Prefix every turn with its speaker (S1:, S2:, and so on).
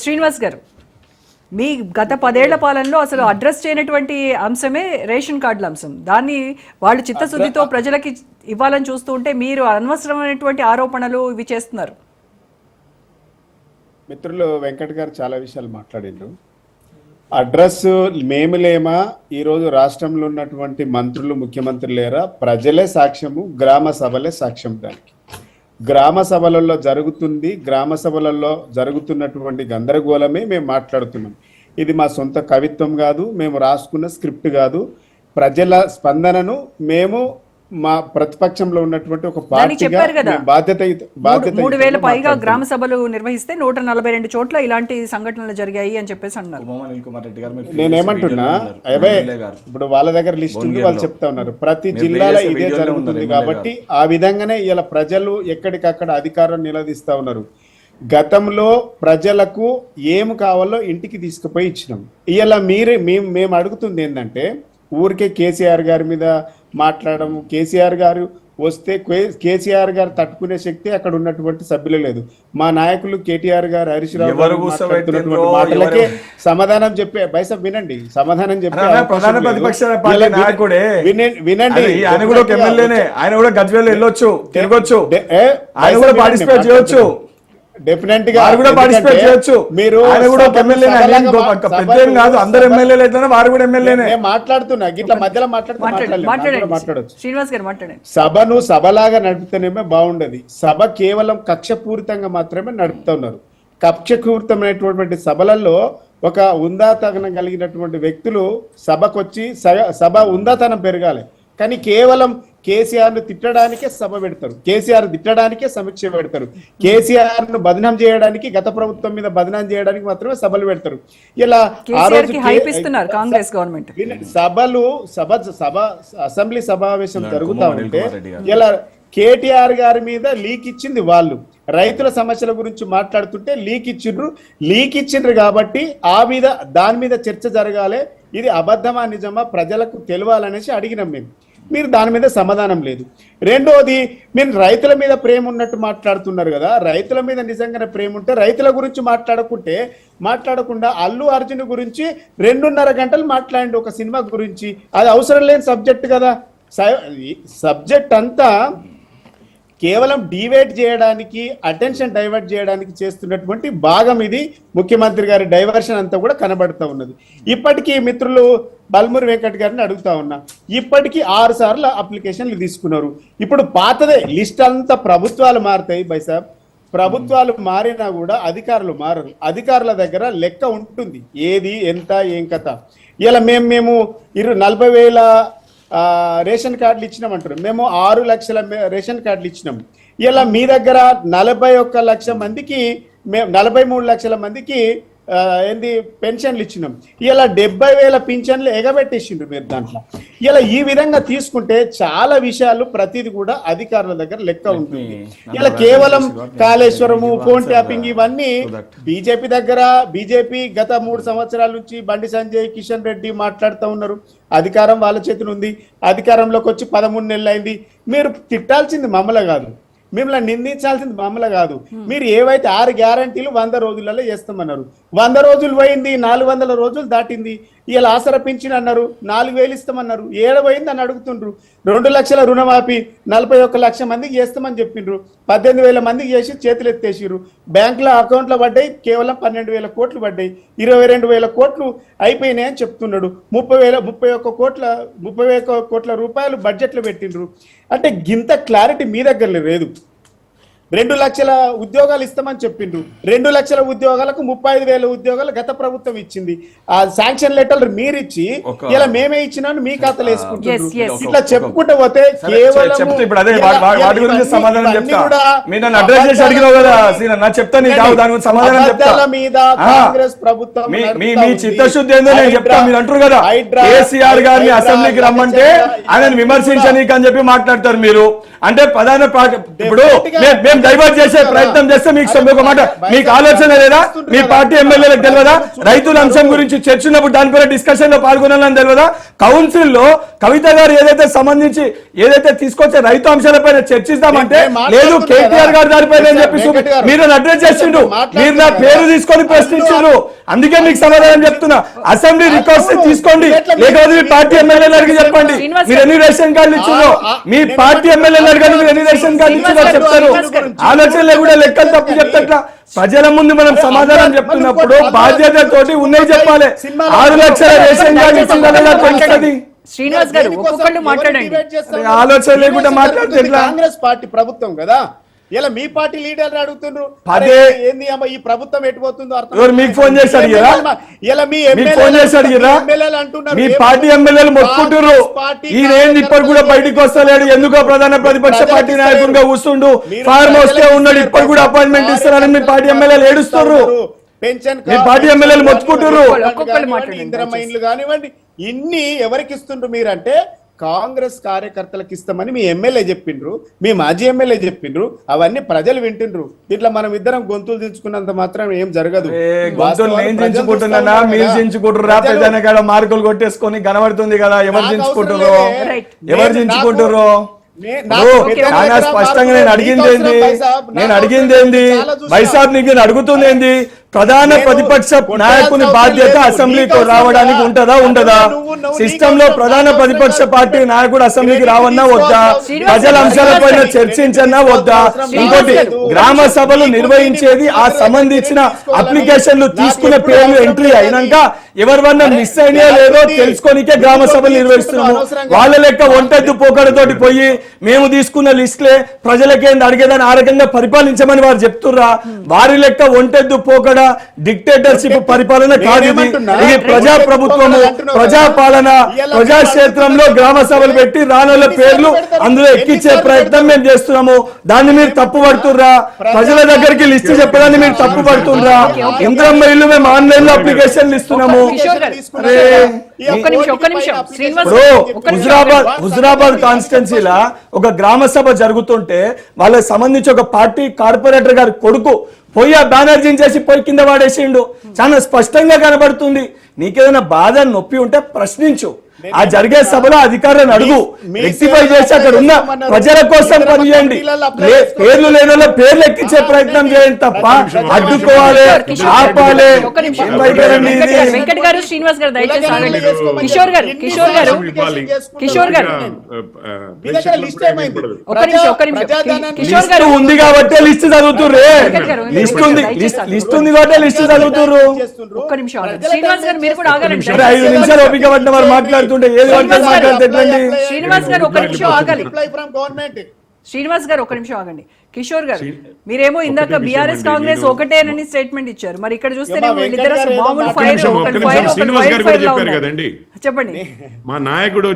S1: శ్రీనివాస్ గారు, మీ గత 10 ఏళ్ల పాలనలో అసలు అడ్రస్ చేయనటువంటి అంశమే రేషన్ కార్డుల అంశం. దాన్ని వాళ్ళు చిత్తశుద్ధితో ప్రజలకి ఇవ్వాలని చూస్తూ ఉంటే మీరు అనవసరమైనటువంటి ఆరోపణలు ఇవి చేస్తున్నారు.
S2: మిత్రులు వెంకట్ గారు చాలా విషయాలు మాట్లాడిండ్రు. అడ్రస్ మేము లేమా, ఈరోజు రాష్ట్రంలో ఉన్నటువంటి మంత్రులు ముఖ్యమంత్రులు లేరా, ప్రజలే సాక్ష్యము, గ్రామ సభలే సాక్ష్యం. దానికి గ్రామ సభలలో జరుగుతుంది, గ్రామ సభలలో జరుగుతున్నటువంటి గందరగోళమే మేము మాట్లాడుతున్నాం. ఇది మా సొంత కవిత్వం కాదు, మేము రాసుకున్న స్క్రిప్ట్ కాదు. ప్రజల స్పందనను మేము మా ప్రతిపక్షంలో ఉన్నటువంటి ఒక పార్టీగా బాధ్యత
S1: 3000 పైగా గ్రామ సభలు నిర్వహిస్తే 142 చోట్ల ఇలాంటి సంఘటనలు జరిగాయి అని చెప్పేసి అన్నారు.
S2: నేనేమంటున్నా, ఇప్పుడు వాళ్ళ దగ్గర లిస్ట్ ఉంది, వాళ్ళు చెప్తా ఉన్నారు ప్రతి జిల్లాలో ఇదే జరుగుతుంది. కాబట్టి ఆ విధంగానే ఇలా ప్రజలు ఎక్కడికక్కడ అధికారం నిలదీస్తా ఉన్నారు. గతంలో ప్రజలకు ఏం కావాలో ఇంటికి తీసుకుపోయి ఇచ్చినాం. ఇలా మేము అడుగుతుంది ఏంటంటే, ఊరికే కేసీఆర్ గారి మీద మాట్లాడడం, కేసీఆర్ గారు వస్తే కేసీఆర్ గారు తట్టుకునే శక్తి అక్కడ ఉన్నటువంటి సభ్యులు లేదు. మా నాయకులు కేటీఆర్ గారు, హరీష్ రావు మాట్లాడుతున్నటువంటి మాటలకే సమాధానం చెప్పే బైసబ్ వినండి, సమాధానం చెప్పే వినండి.
S3: ఆయన కూడా ఒక ఎమ్మెల్యేనే, ఆయన కూడా గజ్వేల్ వెళ్ళొచ్చు, తిరగొచ్చు, ఆయన కూడా పార్టిసిపేట్ చేయొచ్చు,
S2: డెఫినెట్ గా
S3: కూడా పార్టిసిపేట్ చేయొచ్చు. మీరు ఆయన కూడా ఒక ఎమ్మెల్యేనే, పెద్ద కాదు, అందరు ఎమ్మెల్యేలు అయితే వారు కూడా ఎమ్మెల్యేనే.
S2: మాట్లాడుతున్నా ఇట్లా మధ్యలో మాట్లాడచ్చు.
S1: శ్రీనివాస్ గారు మాట్లాడండి.
S2: సభను సభలాగా నడిపితేనేమే బాగుండదు. సభ కేవలం కక్షపూరితంగా మాత్రమే నడుపుతా ఉన్నారు. కక్షపూరితమైనటువంటి సభలలో ఒక ఉందాతనం కలిగినటువంటి వ్యక్తులు సభకొచ్చి సభ ఉందాతనం పెరగాలి. కానీ కేవలం కేసీఆర్ ను తిట్టడానికే సభ పెడతారు, కేసీఆర్ తిట్టడానికే సమీక్ష పెడతారు, కేసీఆర్ ను బదనాం చేయడానికి, గత ప్రభుత్వం మీద బదనాం చేయడానికి మాత్రమే సభలు పెడతారు. ఇలా ఆ రోజు
S1: కాంగ్రెస్ గవర్నమెంట్
S2: సభ అసెంబ్లీ సమావేశం జరుగుతా ఉంటే ఇలా కేటీఆర్ గారి మీద లీక్ ఇచ్చింది వాళ్ళు. రైతుల సమస్యల గురించి మాట్లాడుతుంటే లీక్ ఇచ్చిండ్రు కాబట్టి దాని మీద చర్చ జరగాలి. ఇది అబద్ధమా నిజమా ప్రజలకు తెలియాలనేసి అడిగినాం మేము. మీరు దాని మీద సమాధానం లేదు. రెండోది, మీరు రైతుల మీద ప్రేమ ఉన్నట్టు మాట్లాడుతున్నారు కదా. రైతుల మీద నిజంగానే ప్రేమ ఉంటే రైతుల గురించి మాట్లాడకుండా అల్లు అర్జున్ గురించి 2.5 గంటలు మాట్లాడండి ఒక సినిమా గురించి. అది అవసరం లేని సబ్జెక్ట్ కదా. సబ్జెక్ట్ అంతా కేవలం డివేట్ చేయడానికి, అటెన్షన్ డైవర్ట్ చేయడానికి చేస్తున్నటువంటి భాగం ఇది. ముఖ్యమంత్రి గారి డైవర్షన్ అంతా కూడా కనబడుతూ ఉన్నది. ఇప్పటికీ మిత్రులు బల్మూరి వెంకట్ గారిని అడుగుతా ఉన్నా, ఇప్పటికీ 6 సార్లు అప్లికేషన్లు తీసుకున్నారు. ఇప్పుడు పాతదే లిస్ట్ అంతా ప్రభుత్వాలు మారుతాయి బైసాబ్. ప్రభుత్వాలు మారినా కూడా అధికారులు మారరు. అధికారుల దగ్గర లెక్క ఉంటుంది, ఏది ఎంత ఏం కథ. ఇలా మేము 40,000 రేషన్ కార్డులు ఇచ్చినామంటారు. మేము 6 లక్షల రేషన్ కార్డులు ఇచ్చినాం. ఇలా మీ దగ్గర 41 లక్షల మందికి, 43 లక్షల మందికి పెన్షన్లు ఇచ్చినాం. ఇలా 70,000 పింఛన్లు ఎగబెట్టేసిండ్రు మీరు దాంట్లో. ఇలా ఈ విధంగా తీసుకుంటే చాలా విషయాలు ప్రతిది కూడా అధికారుల దగ్గర లెక్క ఉంటుంది. ఇలా కేవలం కాళేశ్వరము, ఫోన్ ట్యాపింగ్ ఇవన్నీ బీజేపీ గత 3 సంవత్సరాల నుంచి బండి సంజయ్, కిషన్ రెడ్డి మాట్లాడుతూ ఉన్నారు. అధికారం వాళ్ళ చేతిలో ఉంది. అధికారంలోకి వచ్చి 13 నెలలు అయింది. మీరు తిట్టాల్సింది మమ్మల్ని కాదు, మిమ్మల్ని నిందించాల్సింది మమ్మల్ని కాదు. మీరు ఏవైతే 6 గ్యారంటీలు 100 రోజులలో చేస్తామన్నారు, 100 రోజులు పోయింది, 400 రోజులు దాటింది. ఇలా ఆసరా పింఛన్ అన్నారు, 4,000 ఇస్తామన్నారు, 7 పోయింది అని అడుగుతుండ్రు. 2 లక్షల రుణమాఫీ 41 లక్షల మందికి చేస్తామని చెప్పిండ్రు. 18,000 మందికి చేసి చేతులు ఎత్తేసిర్రు. బ్యాంకుల అకౌంట్లో పడ్డాయి కేవలం 12,000 కోట్లు పడ్డాయి. 22,000 కోట్లు అయిపోయినాయి అని చెప్తున్నాడు. 31 కోట్ల రూపాయలు బడ్జెట్లో పెట్టిండ్రు. అంటే గింత క్లారిటీ మీ దగ్గర లేదు. 2 లక్షల ఉద్యోగాలు ఇస్తామని చెప్పిండ్రు. 2 లక్షల ఉద్యోగాలకు 35,000 ఉద్యోగాలు గత ప్రభుత్వం ఇచ్చింది. ఆ శాంక్షన్ లెటర్లు మీరిచ్చి ఇలా మేమే ఇచ్చినాను మీ ఖాతాలు వేసుకుంటున్నారు. ఇట్లా చెప్పుకుంటూ పోతే మీద కాంగ్రెస్ ప్రభుత్వం
S3: చిత్తశుద్ధి ఏందో నేను చెప్తా. మీరు అంటారు కదా కేసీఆర్ గారిని అసెంబ్లీకి రమ్మంటే ఆయన విమర్శించనీకి అని చెప్పి మాట్లాడతారు మీరు. అంటే ప్రధాన ఇప్పుడు మేము డైవర్ట్ చేసే ప్రయత్నం చేస్తే మీకు ఒక మాట మీకు ఆలోచన లేదా? మీ పార్టీ ఎమ్మెల్యేలకు తెలియదా? రైతుల అంశం గురించి చర్చ ఉన్నప్పుడు దానిపైన డిస్కషన్ లో పాల్గొనాలని తెలియదా? కౌన్సిల్ లో కవిత గారు ఏదైతే సంబంధించి ఏదైతే తీసుకొచ్చే రైతు అంశాలపైన చర్చిస్తామంటే లేదు కేటీఆర్ గారు దానిపైన అని చెప్పి మీరు అడ్రస్ చేసిండు. మీరు నా పేరు తీసుకొని ప్రశ్నించారు, అందుకే మీకు సమాధానం చెప్తున్నా. అసెంబ్లీ రికార్డ్స్ తీసుకోండి, లేకపోతే మీ పార్టీ ఎమ్మెల్యేలు అడిగి చెప్పండి మీరు ఎన్ని రేషన్ కార్డులు ఇచ్చారో. మీ పార్టీ ఎమ్మెల్యేలు అడగండి మీరు ఎన్ని రేషన్ కార్డులు ఇచ్చారో చెప్తారు. ఆలోచనలు కూడా లెక్కలు తప్పు చెప్తా. ప్రజల ముందు మనం సమాధానం చెప్తున్నప్పుడు బాధ్యతతోటి ఉన్నాయి చెప్పాలి. 6 లక్షల రేషన్ కార్డు ఇచ్చిందా తెలుస్తుంది.
S1: శ్రీనివాస్ గారు ఒక్కొక్కళ్ళు మాట్లాడండి.
S3: ఆలోచన లేకుండా మాట్లాడితే
S2: కాంగ్రెస్ పార్టీ ప్రభుత్వం కదా, ఇలా మీ పార్టీ లీడర్లు అడుగుతున్నారు ఏంది అమ్మ ఈ ప్రభుత్వం ఎటుపోతుందో అర్థం.
S3: మీకు ఫోన్ చేసి అడిగారా?
S2: ఇలా మీ
S3: ఫోన్ చేసి అడిగారా? మీ పార్టీ ఎమ్మెల్యేలు మొత్తుకుంటారు ఈయనేంది ఇప్పటి కూడా బయటికి వస్తలేడు, ఎందుకో ప్రధాన ప్రతిపక్ష పార్టీ నాయకుడిగా కూర్చుండు, ఫార్మ్ హౌస్ కే ఉన్నాడు, ఇప్పటి కూడా అపాయింట్మెంట్ ఇస్తారని మీ పార్టీ ఎమ్మెల్యేలు ఏడుస్తున్నారు.
S2: పెన్షన్
S3: మీ పార్టీ ఎమ్మెల్యేలు మొత్తుకుంటారు.
S2: ఇందిరమ్మ ఇండ్లు కానివ్వండి, ఇన్ని ఎవరికి ఇస్తుండ్రు మీరంటే కాంగ్రెస్ కార్యకర్తలకు ఇస్తామని మీ ఎమ్మెల్యే చెప్పిండ్రు, మీ మాజీ ఎమ్మెల్యే చెప్పిండ్రు, అవన్నీ ప్రజలు వింటుండ్రు. ఇట్లా మనం ఇద్దరం గొంతులు దించుకున్నంత మాత్రం ఏం జరగదు.
S3: మీరు దించుకుంటారా? పెద్ద మార్కులు కొట్టేసుకొని కనబడుతుంది కదా, ఎవరు దించుకుంటారో ఎవరు దించుకుంటారో. స్పష్టంగా నేను అడిగింది ఏంది వైసాబ్ నీకు నేను అడుగుతుంది ఏంది? ప్రధాన ప్రతిపక్ష నాయకుని బాధ్యత అసెంబ్లీకి రావడానికి ఉంటదా ఉండదా? సిస్టమ్ లో ప్రధాన ప్రతిపక్ష పార్టీ నాయకుడు అసెంబ్లీకి రావన్నా వద్దా? ప్రజల అంశాలపైన చర్చించన్నా వద్దా? ఇంకోటి గ్రామ సభలు నిర్వహించేది ఆ సంబంధించిన అప్లికేషన్లు తీసుకునే పేర్లు ఎంట్రీ అయినాక ఎవరివన్నా మిస్ అయినా లేదో తెలుసుకోనికే గ్రామ సభలు నిర్వహిస్తున్నాము. వాళ్ళ లెక్క ఒంటెద్దు పోకడతోటి పోయి మేము తీసుకున్న లిస్టులే ప్రజలకేంది అడిగేదని ఆ రకంగా పరిపాలించమని వారు చెప్తుర్రా? వారి లెక్క ఒంటెద్దు పోకడ డిక్టేటర్షిప్ పరిపాలన కాదు. ఇది ప్రజా ప్రభుత్వము, ప్రజాపాలన. ప్రజాక్షేత్రంలో గ్రామ సభలు పెట్టి రానుల పేర్లు అందులో ఎక్కించే ప్రయత్నం మేము చేస్తున్నాము. దాన్ని మీరు తప్పు పడుతుర్రా? ప్రజల దగ్గరికి లిస్టు చెప్పడాన్ని మీరు తప్పు పడుతుర్రా? ఇంద్రమ్మ ఇల్లు మేము ఆన్లైన్ లో అప్లికేషన్లు ఇస్తున్నాము. హుజరాబాద్ కాన్స్టిట్యున్సీలా ఒక గ్రామ సభ జరుగుతుంటే వాళ్ళకి సంబంధించి ఒక పార్టీ కార్పొరేటర్ గారి కొడుకు పోయి ఆ బ్యానర్ దించేసి పోయి కింద వాడేసిండు. చాలా స్పష్టంగా కనబడుతుంది. నీకేదైనా బాధ నొప్పి ఉంటే ప్రశ్నించు. ఆ జరిగే సభలో అధికారులను అడుగు, రెక్టిఫై చేసి అక్కడ ఉన్న ప్రజల కోసం పనిచేయండి. పేర్లు లేని పేర్లు ఎక్కించే ప్రయత్నం చేయండి తప్ప అడ్డుకోవాలి, ఆపాలి.
S1: వెంకట్ గారు, శ్రీనివాస్ గారు దయచేసి ఆగండి. కిషోర్ గారు కిషోర్ గారు
S3: ఉంది కాబట్టి లిస్ట్ చదువుతుర్రే. లిస్ట్ ఉంది కాబట్టి లిస్ట్ చదువుతుర్రు.
S1: ఒక్క నిమిషం ఆగండి. శ్రీనివాస్ గారు మీరు కూడా ఆగండి.
S3: 5 నిమిషాలు ఓపిక పట్టిన వారు మాట్లాడుతుంటే
S1: శ్రీనివాస్ గారు ఒక్క నిమిషం ఆగాలి. శ్రీనివాస్ గారు ఒక్క నిమిషం ఆగండి. కిషోర్ గారు మీరేమో ఇందాక బీఆర్ఎస్ కాంగ్రెస్ ఒకటేనని స్టేట్మెంట్ ఇచ్చారు, మరి ఇక్కడ చూస్తే వీళ్ళిద్దరు మామూలు ఫైర్
S4: శ్రీనివాస్ గారు కూడా చెప్పారు కదండి,
S1: చెప్పండి.
S4: మా నాయకుడు